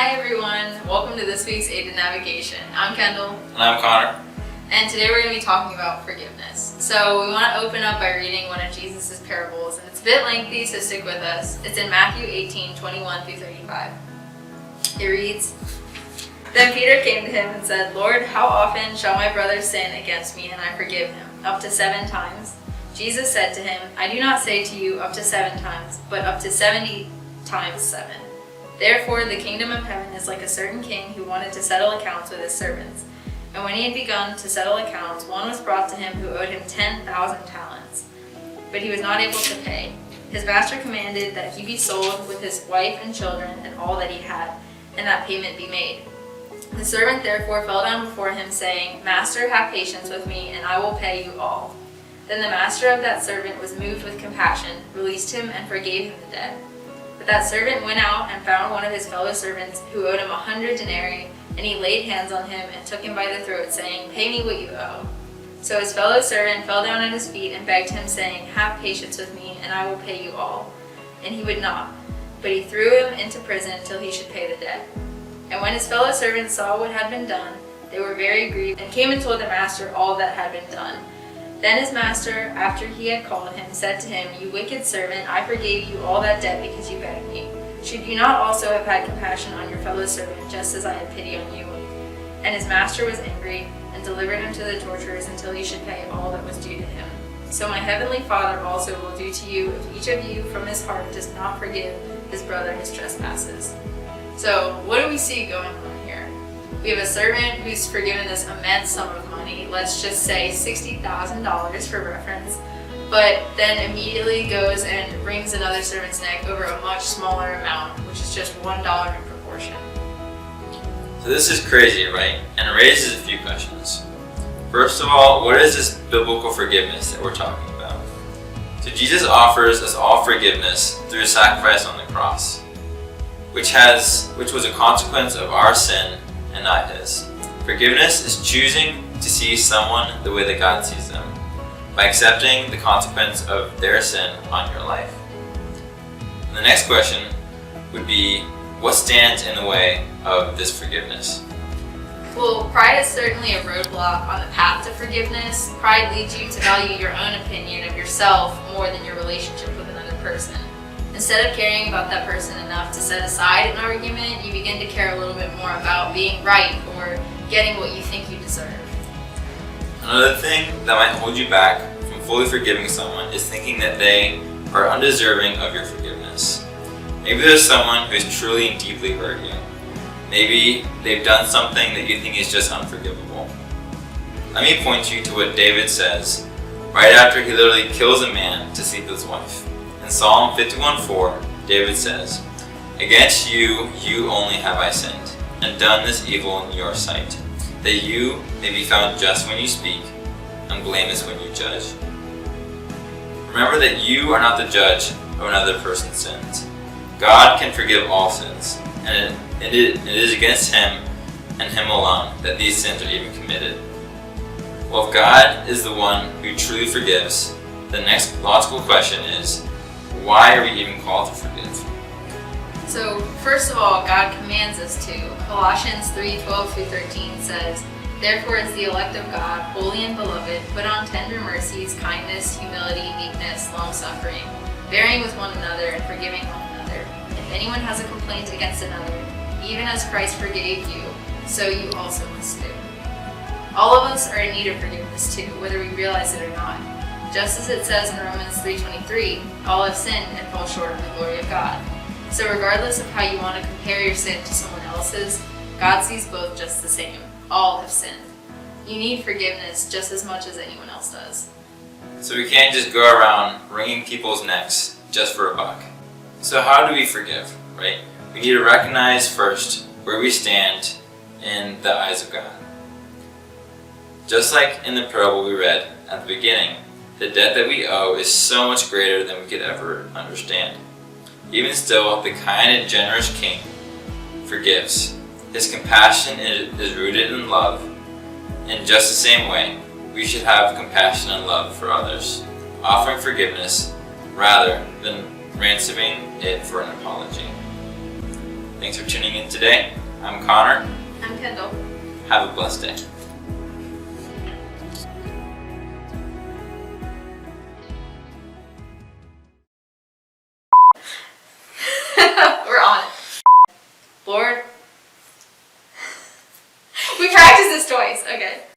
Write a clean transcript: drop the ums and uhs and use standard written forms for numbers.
Hi everyone, welcome to this week's Aid in Navigation. I'm Kendall. And I'm Connor. And today we're going to be talking about forgiveness. So we want to open up by reading one of Jesus' parables, and it's a bit lengthy, so stick with us. It's in Matthew 18:21 through 35. It reads, "Then Peter came to him and said, 'Lord, how often shall my brother sin against me and I forgive him? Up to 7 times?' Jesus said to him, 'I do not say to you up to 7 times, but up to 70 times 7. Therefore the kingdom of heaven is like a certain king who wanted to settle accounts with his servants. And when he had begun to settle accounts, one was brought to him who owed him 10,000 talents. But he was not able to pay. His master commanded that he be sold with his wife and children and all that he had, and that payment be made. The servant therefore fell down before him, saying, 'Master, have patience with me, and I will pay you all.' Then the master of that servant was moved with compassion, released him, and forgave him the debt. But that servant went out and found one of his fellow servants who owed him 100 denarii, and he laid hands on him and took him by the throat, saying, 'Pay me what you owe.' So his fellow servant fell down at his feet and begged him, saying, 'Have patience with me, and I will pay you all.' And he would not, but he threw him into prison till he should pay the debt. And when his fellow servants saw what had been done, they were very grieved, and came and told the master all that had been done. Then his master, after he had called him, said to him, 'You wicked servant, I forgave you all that debt because you begged me. Should you not also have had compassion on your fellow servant, just as I had pity on you?' And his master was angry, and delivered him to the torturers until he should pay all that was due to him. So my heavenly Father also will do to you if each of you from his heart does not forgive his brother his trespasses." So what do we see going on here? We have a servant who's forgiven this immense sum of money, let's just say $60,000 for reference, but then immediately goes and wrings another servant's neck over a much smaller amount, which is just $1 in proportion. So this is crazy, right? And it raises a few questions. First of all, what is this biblical forgiveness that we're talking about? So Jesus offers us all forgiveness through a sacrifice on the cross, which was a consequence of our sin and not his. Forgiveness is choosing to see someone the way that God sees them, by accepting the consequence of their sin on your life. And the next question would be, what stands in the way of this forgiveness? Well, pride is certainly a roadblock on the path to forgiveness. Pride leads you to value your own opinion of yourself more than your relationship with another person. Instead of caring about that person enough to set aside an argument, you begin to care a little bit more about being right or getting what you think you deserve. Another thing that might hold you back from fully forgiving someone is thinking that they are undeserving of your forgiveness. Maybe there's someone who's truly and deeply hurt you. Maybe they've done something that you think is just unforgivable. Let me point you to what David says right after he literally kills a man to sleep with his wife. In Psalm 51:4, David says, "Against you, you only have I sinned, and done this evil in your sight, that you may be found just when you speak, and blameless when you judge." Remember that you are not the judge of another person's sins. God can forgive all sins, and it is against him and him alone that these sins are even committed. Well, if God is the one who truly forgives, the next logical question is, why are we even called to forgive? So, first of all, God commands us to. Colossians 3:12 through 13 says, "Therefore as the elect of God, holy and beloved, put on tender mercies, kindness, humility, meekness, long-suffering, bearing with one another and forgiving one another. If anyone has a complaint against another, even as Christ forgave you, so you also must do." All of us are in need of forgiveness too, whether we realize it or not. Just as it says in Romans 3:23, all have sinned and fall short of the glory of God. So regardless of how you want to compare your sin to someone else's, God sees both just the same. All have sinned. You need forgiveness just as much as anyone else does. So we can't just go around wringing people's necks just for a buck. So how do we forgive, right? We need to recognize first where we stand in the eyes of God. Just like in the parable we read at the beginning, the debt that we owe is so much greater than we could ever understand. Even still, the kind and generous King forgives. His compassion is rooted in love. In just the same way, we should have compassion and love for others, offering forgiveness rather than ransoming it for an apology. Thanks for tuning in today. I'm Connor. I'm Kendall. Have a blessed day. We're on it. Lord. We practiced this twice. Okay.